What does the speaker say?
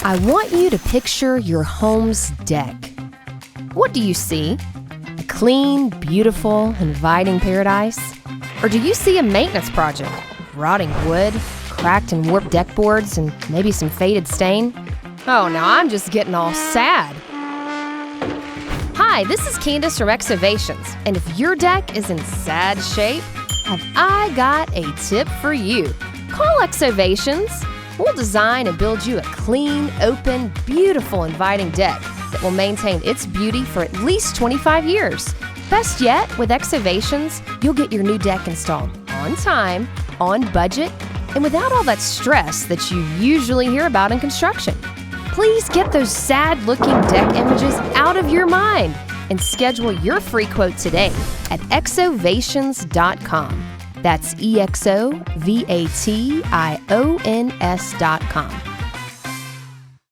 I want you to picture your home's deck. What do you see? A clean, beautiful, inviting paradise? Or do you see a maintenance project? Rotting wood, cracked and warped deck boards, and maybe some faded stain? Oh, now I'm just getting all sad. Hi, this is Candace from EXOVATIONS, and if your deck is in sad shape, have I got a tip for you. Call EXOVATIONS. We'll design and build you a clean, open, beautiful, inviting deck that will maintain its beauty for at least 25 years. Best yet, with EXOVATIONS, you'll get your new deck installed on time, on budget, and without all that stress that you usually hear about in construction. Please get those sad-looking deck images out of your mind and schedule your free quote today at EXOVATIONS.com. That's EXOVATIONS.com.